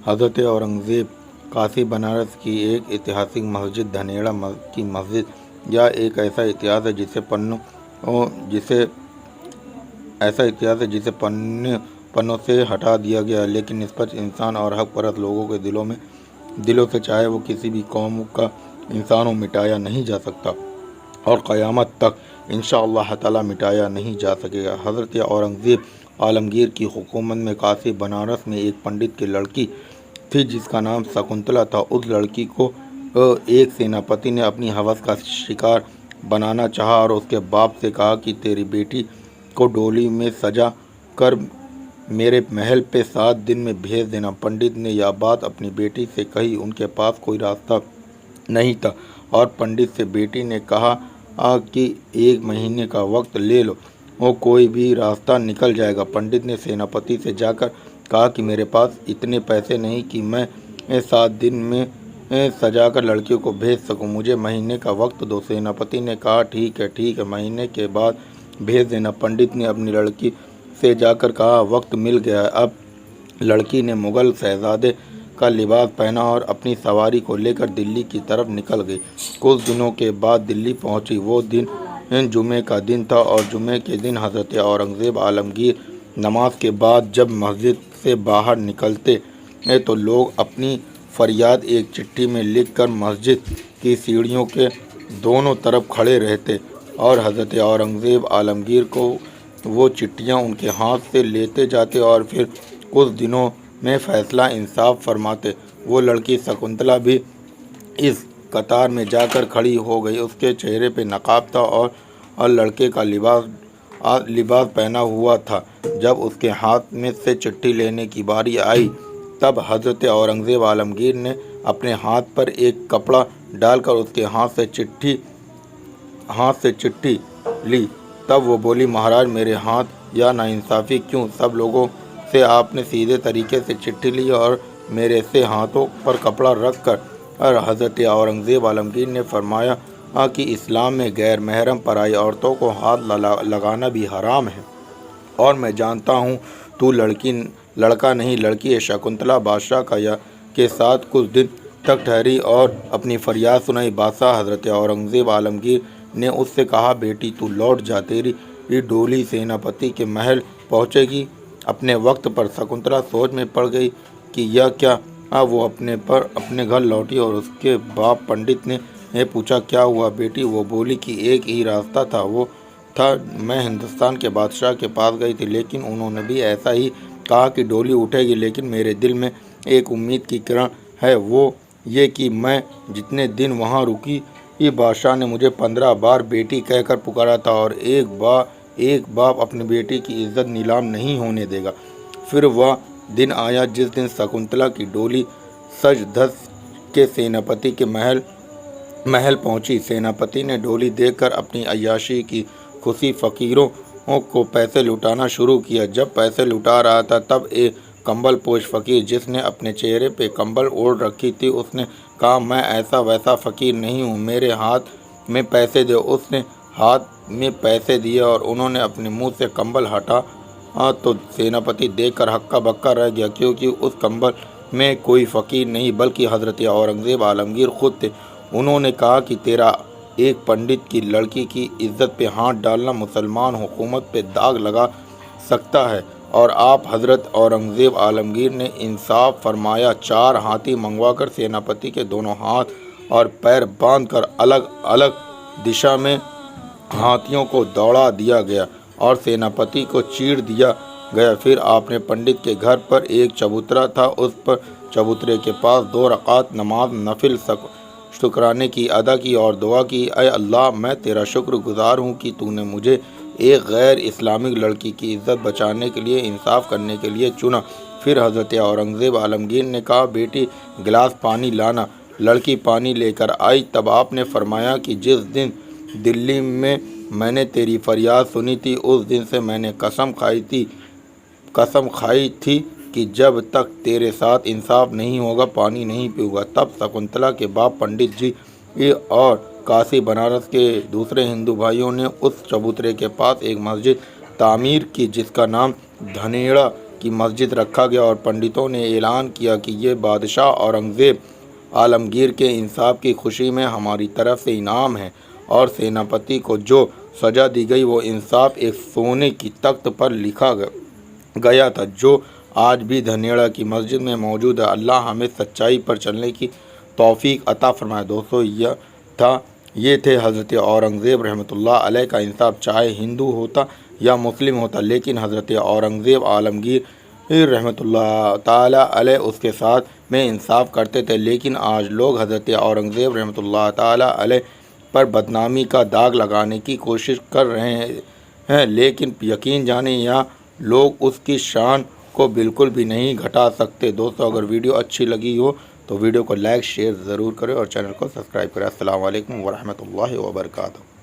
हज़रत औरंगज़ेब काशी बनारस की एक ऐतिहासिक मस्जिद धनेड़ा की मस्जिद या एक ऐसा इतिहास है जिसे पन्नों से हटा दिया गया है, लेकिन निष्पक्ष इंसान और हक परस्त लोगों के दिलों से चाहे वो किसी भी कौम का इंसान हो मिटाया नहीं जा सकता और क़यामत तक इंशाअल्लाह ताला मिटाया नहीं जा सकेगा। हज़रत औरंगज़ेब आलमगीर की हुकूमत में काशी बनारस में एक पंडित की लड़की थी जिसका नाम शकुंतला था। उस लड़की को एक सेनापति ने अपनी हवस का शिकार बनाना चाहा और उसके बाप से कहा कि तेरी बेटी को डोली में सजा कर मेरे महल पे 7 दिन में भेज देना। पंडित ने यह बात अपनी बेटी से कही। उनके पास कोई रास्ता नहीं था और पंडित से बेटी ने कहा कि 1 महीने का वक्त ले लो, वो कोई भी रास्ता निकल जाएगा। पंडित ने सेनापति से जाकर कहा कि मेरे पास इतने पैसे नहीं कि मैं 7 दिन में सजाकर लड़कियों को भेज सकूं, मुझे महीने का वक्त दो। सेनापति ने कहा ठीक है, महीने के बाद भेज देना। पंडित ने अपनी लड़की से जाकर कहा वक्त मिल गया है। अब लड़की ने मुग़ल शहज़ादे का लिबास पहना और अपनी सवारी को लेकर दिल्ली की तरफ निकल गई। कुछ दिनों के बाद दिल्ली पहुंची। वो दिन जुमे का दिन था और जुमे के दिन हज़रत औरंगज़ेब आलमगीर नमाज के बाद जब मस्जिद से बाहर निकलते तो लोग अपनी फरियाद एक चिट्ठी में लिखकर मस्जिद की सीढ़ियों के दोनों तरफ खड़े रहते और हज़रत औरंगज़ेब आलमगीर को वो चिट्ठियाँ उनके हाथ से लेते जाते और फिर कुछ दिनों में फ़ैसला इंसाफ फरमाते। वो लड़की शकुंतला भी इस कतार में जाकर खड़ी हो गई। उसके चेहरे पे नकाब था और लड़के का लिबास पहना हुआ था। जब उसके हाथ में से चिट्ठी लेने की बारी आई तब हज़रत औरंगज़ेब आलमगीर ने अपने हाथ पर एक कपड़ा डालकर उसके हाथ से चिट्ठी ली। तब वो बोली, महाराज मेरे हाथ या नाइंसाफ़ी क्यों? सब लोगों से आपने सीधे तरीके से चिट्ठी ली और मेरे से हाथों पर कपड़ा रख कर। और हज़रत औरंगज़ेब आलमगीर ने फरमाया कि इस्लाम में गैर महरम पराई औरतों को हाथ लगाना भी हराम है और मैं जानता हूँ तू लड़का नहीं लड़की है। शकुंतला बादशाह के साथ कुछ दिन तक ठहरी और अपनी फरियाद सुनाई। बादशाह हज़रत औरंगज़ेब आलमगीर ने उससे कहा बेटी तू लौट जा, तेरी डोली सेनापति के महल पहुँचेगी अपने वक्त पर। शकुंतला सोच में पड़ गई कि यह क्या। वो अपने घर लौटी और उसके बाप पंडित ने पूछा क्या हुआ बेटी? वो बोली कि एक ही रास्ता था, वो था मैं हिंदुस्तान के बादशाह के पास गई थी, लेकिन उन्होंने भी ऐसा ही कहा कि डोली उठेगी, लेकिन मेरे दिल में एक उम्मीद की किरण है, वो ये कि मैं जितने दिन वहाँ रुकी बादशाह ने मुझे 15 बार बेटी कहकर पुकारा था और एक बाप अपनी बेटी की इज्जत नीलाम नहीं होने देगा। फिर वह दिन आया जिस दिन शकुंतला की डोली सज धज के सेनापति के महल पहुंची। सेनापति ने डोली देखकर अपनी अय्याशी की खुशी फ़कीरों को पैसे लुटाना शुरू किया। जब पैसे लुटा रहा था तब एक कंबल पोश फ़कीर जिसने अपने चेहरे पे कंबल ओढ़ रखी थी उसने कहा मैं ऐसा वैसा फ़कीर नहीं हूँ, मेरे हाथ में पैसे दो। उसने हाथ में पैसे दिए और उन्होंने अपने मुंह से कंबल हटा तो सेनापति देखकर हक्का बक्का रह गया, क्योंकि उस कंबल में कोई फ़कीर नहीं बल्कि हज़रत औरंगज़ेब आलमगीर खुद थे। उन्होंने कहा कि तेरा एक पंडित की लड़की की इज्जत पे हाथ डालना मुसलमान हुकूमत पे दाग लगा सकता है और आप हज़रत औरंगज़ेब आलमगीर ने इंसाफ फरमाया। 4 हाथी मंगवाकर सेनापति के दोनों हाथ और पैर बांधकर अलग अलग दिशा में हाथियों को दौड़ा दिया गया और सेनापति को चीर दिया गया। फिर आपने पंडित के घर पर एक चबूतरा था, उस पर चबूतरे के पास 2 रकात नमाज नफिल शुक्राने की अदा की और दुआ की, ऐ अल्लाह मैं तेरा शुक्रगुजार हूँ कि तूने मुझे एक गैर इस्लामिक लड़की की इज्जत बचाने के लिए इंसाफ करने के लिए चुना। फिर हज़रत औरंगज़ेब आलमगीर ने कहा बेटी गिलास पानी लाना। लड़की पानी लेकर आई। तब आपने फरमाया कि जिस दिन दिल्ली में मैंने तेरी फरियाद सुनी थी उस दिन से मैंने कसम खाई थी कि जब तक तेरे साथ इंसाफ नहीं होगा पानी नहीं पीऊँगा। तब शकुंतला के बाप पंडित जी और काशी बनारस के दूसरे हिंदू भाइयों ने उस चबूतरे के पास एक मस्जिद तामीर की जिसका नाम धनेड़ा की मस्जिद रखा गया और पंडितों ने ऐलान किया कि ये बादशाह औरंगज़ेब आलमगीर के इंसाफ की खुशी में हमारी तरफ से इनाम है। और सेनापति को जो सज़ा दी गई वो इंसाफ एक सोने की तख्त पर लिखा गया था, जो आज भी धनेड़ा की मस्जिद में मौजूद है। अल्लाह हमें सच्चाई पर चलने की तौफीक अता फरमाए। दोस्तों, ये थे हज़रत औरंगज़ेब रहमतुल्लाह अलैह का इंसाफ। चाहे हिंदू होता या मुस्लिम होता, लेकिन हज़रत औरंगज़ेब आलमगीर रहमतुल्लाह ताला अलैह उसके साथ में इंसाफ करते थे। लेकिन आज लोग हज़रत औरंगज़ेब रहमतुल्लाह ताला अलैह पर बदनामी का दाग लगाने की कोशिश कर रहे हैं, लेकिन यकीन जाने यहाँ लोग उसकी शान को बिल्कुल भी नहीं घटा सकते। दोस्तों, अगर वीडियो अच्छी लगी हो तो वीडियो को लाइक शेयर ज़रूर करें और चैनल को सब्सक्राइब करें। अस्सलाम वालेकुम वरहमतुल्लाहि वबरकातुहू।